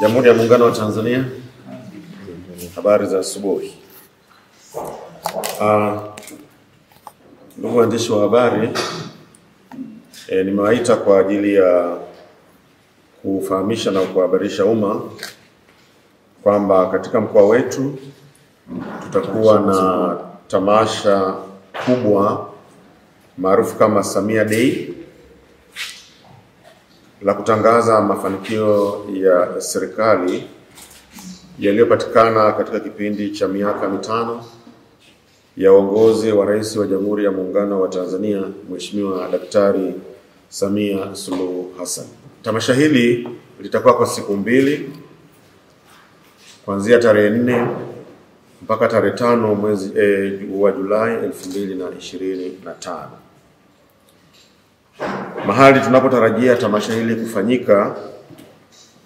Jamhuri ya Muungano wa Tanzania. Habari za asubuhi. Ndugu waandishi wa habari, nimewaita kwa ajili ya kufahamisha na kuhabarisha umma kwamba katika mkoa wetu tutakuwa na tamasha kubwa maarufu kama Samia Day la kutangaza mafanikio ya serikali yaliyopatikana katika kipindi cha miaka mitano ya uongozi wa Rais wa Jamhuri ya Muungano wa Tanzania Mheshimiwa Daktari Samia Suluhu Hassan. Tamasha hili litakuwa kwa siku mbili, kuanzia tarehe 4 mpaka tarehe 5 mwezi wa Julai 2025. Mahali tunapotarajia tamasha hili kufanyika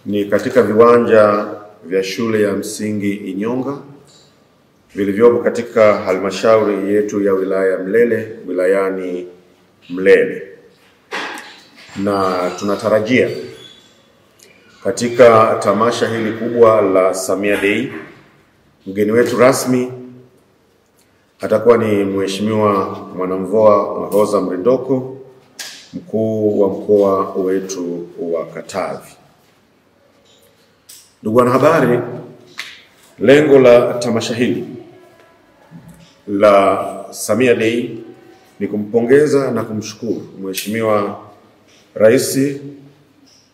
ni katika viwanja vya shule ya msingi Inyonga vilivyopo katika halmashauri yetu ya wilaya Mlele, wilayani Mlele. Na tunatarajia katika tamasha hili kubwa la Samia Day, mgeni wetu rasmi atakuwa ni Mheshimiwa Mwanamvua Rosa Mrindoko, mkuu wa mkoa wetu wa Katavi. Ndugu wanahabari, lengo la tamasha hili la Samia Day ni kumpongeza na kumshukuru Mheshimiwa Rais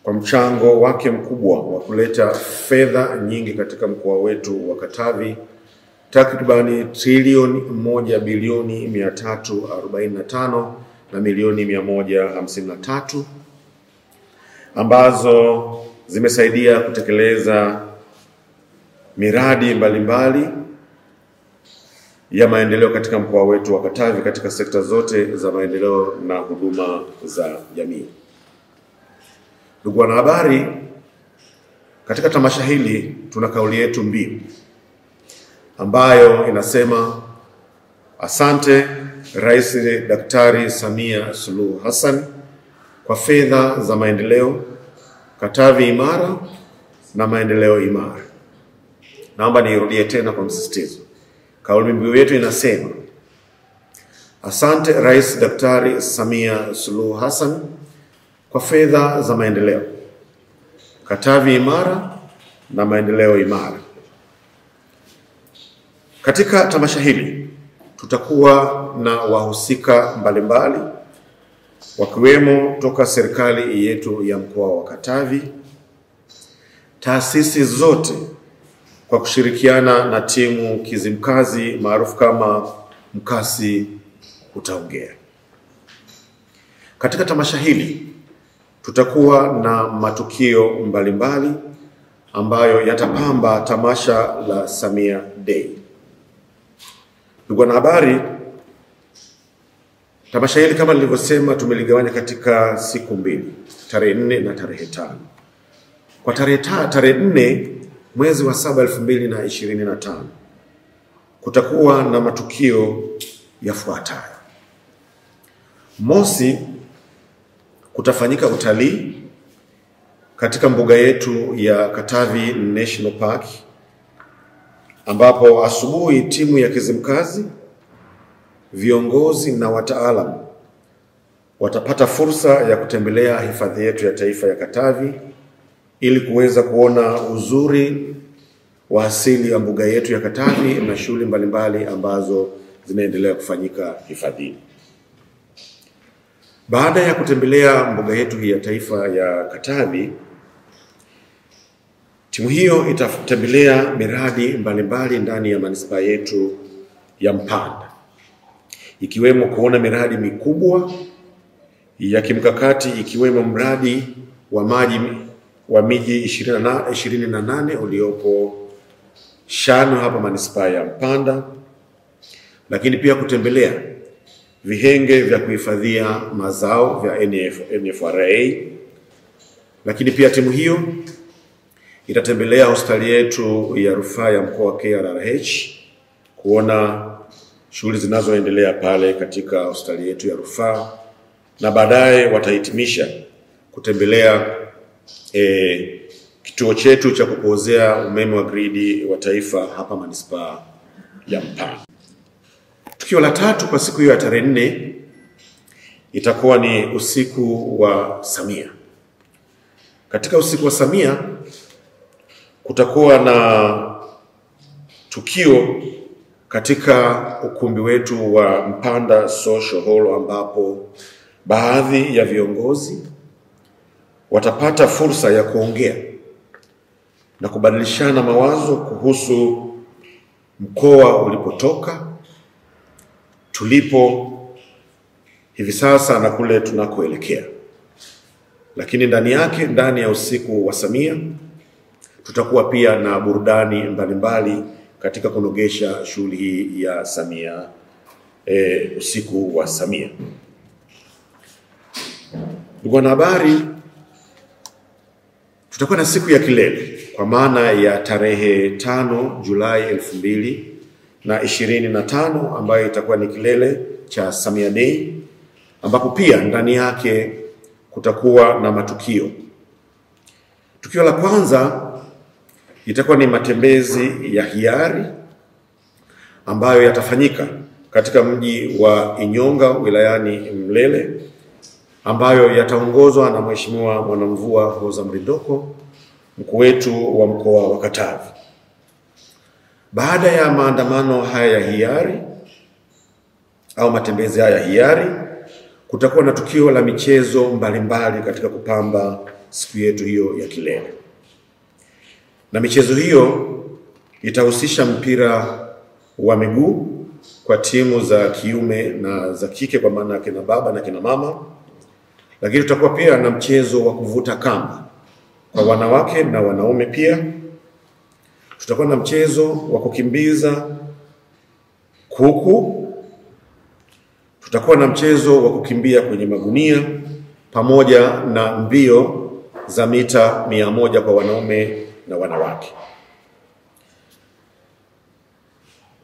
kwa mchango wake mkubwa wa kuleta fedha nyingi katika mkoa wetu wa Katavi, takribani trilioni 1 bilioni 345 na milioni 153 ambazo zimesaidia kutekeleza miradi mbalimbali ya maendeleo katika mkoa wetu wa Katavi katika sekta zote za maendeleo na huduma za jamii. Ndugu wanahabari, katika tamasha hili tuna kauli yetu mbiu ambayo inasema: asante Rais Daktari Samia Suluhu Hassan kwa fedha za maendeleo, Katavi imara na maendeleo imara. Naomba nirudie tena kwa msisitizo. Kauli mbiu yetu inasema: asante Rais Daktari Samia Suluhu Hassan kwa fedha za maendeleo, Katavi imara na maendeleo imara. Katika tamasha hili tutakuwa na wahusika mbalimbali wakiwemo toka serikali yetu ya mkoa wa Katavi, taasisi zote kwa kushirikiana na timu Kizimkazi maarufu kama Mkasi Utaongea. Katika tamasha hili tutakuwa na matukio mbalimbali ambayo yatapamba tamasha la Samia Day. Ndugu wanahabari, tamasha hili kama nilivyosema tumeligawanya katika siku mbili, tarehe 4 na tarehe 5. Kwa tarehe 4 mwezi wa 7 2025 kutakuwa na matukio yafuatayo. Mosi, kutafanyika utalii katika mbuga yetu ya Katavi National Park, ambapo asubuhi timu ya Kizimkazi, viongozi na wataalamu watapata fursa ya kutembelea hifadhi yetu ya taifa ya Katavi ili kuweza kuona uzuri wa asili ya mbuga yetu ya Katavi na shughuli mbalimbali ambazo zinaendelea kufanyika hifadhini. Baada ya kutembelea mbuga yetu hii ya taifa ya Katavi, timu hiyo itatembelea miradi mbalimbali ndani ya manispaa yetu ya Mpanda, ikiwemo kuona miradi mikubwa ya kimkakati, ikiwemo mradi wa maji wa miji 28 uliopo Shano hapa manispaa ya Mpanda, lakini pia kutembelea vihenge vya kuhifadhia mazao vya NFRA. Lakini pia timu hiyo itatembelea hospitali yetu ya rufaa ya mkoa wa KRRH kuona shughuli zinazoendelea pale katika hospitali yetu ya rufaa, na baadaye watahitimisha kutembelea kituo chetu cha kupozea umeme wa gridi wa taifa hapa manispaa ya Mpanda. Tukio la tatu kwa siku hiyo ya tarehe 4 itakuwa ni usiku wa Samia. Katika usiku wa Samia kutakuwa na tukio katika ukumbi wetu wa Mpanda Social Hall, ambapo baadhi ya viongozi watapata fursa ya kuongea na kubadilishana mawazo kuhusu mkoa ulipotoka, tulipo hivi sasa na kule tunakoelekea. Lakini ndani ya usiku wa Samia tutakuwa pia na burudani mbalimbali katika kunogesha shughuli hii ya Samia, usiku wa Samia. Ndugu wanahabari, tutakuwa na siku ya kilele kwa maana ya tarehe 5 Julai 2025 ambayo itakuwa ni kilele cha Samia Day, ambapo pia ndani yake kutakuwa na matukio. Tukio la kwanza itakuwa ni matembezi ya hiari ambayo yatafanyika katika mji wa Inyonga wilayani Mlele, ambayo yataongozwa na Mheshimiwa Mwanamvua Hoza Mrindoko, mkuu wetu wa mkoa wa Katavi. Baada ya maandamano haya ya hiari au matembezi haya ya hiari, kutakuwa na tukio la michezo mbalimbali katika kupamba siku yetu hiyo ya kilele. Na michezo hiyo itahusisha mpira wa miguu kwa timu za kiume na za kike, kwa maana kina baba na kina mama. Lakini tutakuwa pia na mchezo wa kuvuta kamba kwa wanawake na wanaume pia. Tutakuwa na mchezo wa kukimbiza kuku. Tutakuwa na mchezo wa kukimbia kwenye magunia pamoja na mbio za mita 100 kwa wanaume na wanawake.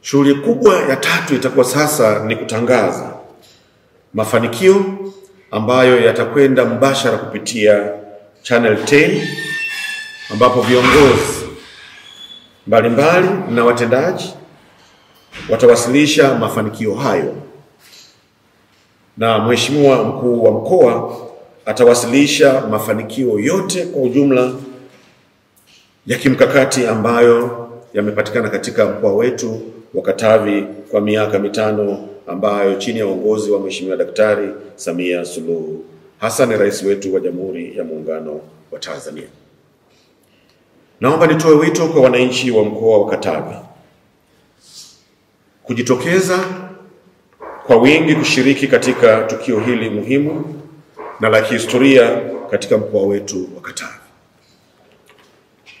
Shughuli kubwa ya tatu itakuwa sasa ni kutangaza mafanikio ambayo yatakwenda mbashara kupitia Channel 10, ambapo viongozi mbalimbali na watendaji watawasilisha mafanikio hayo, na Mheshimiwa mkuu wa mkoa atawasilisha mafanikio yote kwa ujumla ya kimkakati ambayo yamepatikana katika mkoa wetu wa Katavi kwa miaka 5 ambayo chini ya uongozi wa Mheshimiwa Daktari Samia Suluhu Hassan, rais wetu wa Jamhuri ya Muungano wa Tanzania. Naomba nitoe wito kwa wananchi wa mkoa wa Katavi kujitokeza kwa wingi kushiriki katika tukio hili muhimu na la kihistoria katika mkoa wetu wa Katavi.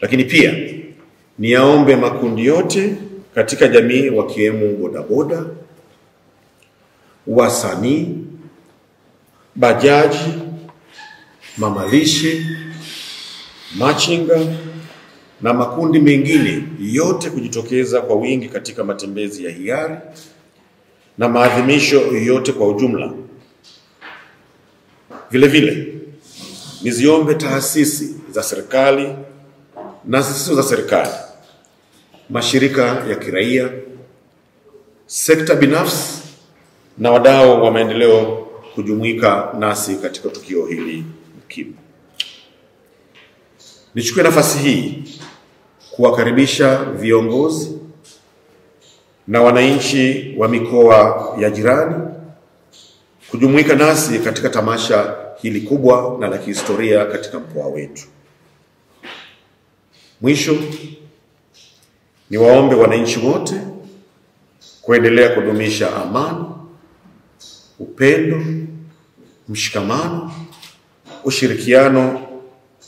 Lakini pia niyaombe makundi yote katika jamii, wakiwemo bodaboda, wasanii, bajaji, mamalishe, machinga na makundi mengine yote kujitokeza kwa wingi katika matembezi ya hiari na maadhimisho yote kwa ujumla. Vile vile niziombe taasisi za serikali na zisizo za serikali, mashirika ya kiraia, sekta binafsi na wadau wa maendeleo kujumuika nasi katika tukio hili muhimu. Nichukue nafasi hii kuwakaribisha viongozi na wananchi wa mikoa ya jirani kujumuika nasi katika tamasha hili kubwa na la kihistoria katika mkoa wetu. Mwisho, niwaombe wananchi wote kuendelea kudumisha amani, upendo, mshikamano, ushirikiano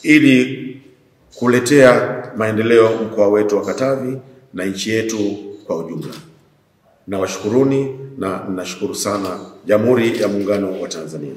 ili kuletea maendeleo mkoa wetu wa Katavi na nchi yetu kwa ujumla. Nawashukuruni na nashukuru sana Jamhuri ya Muungano wa Tanzania.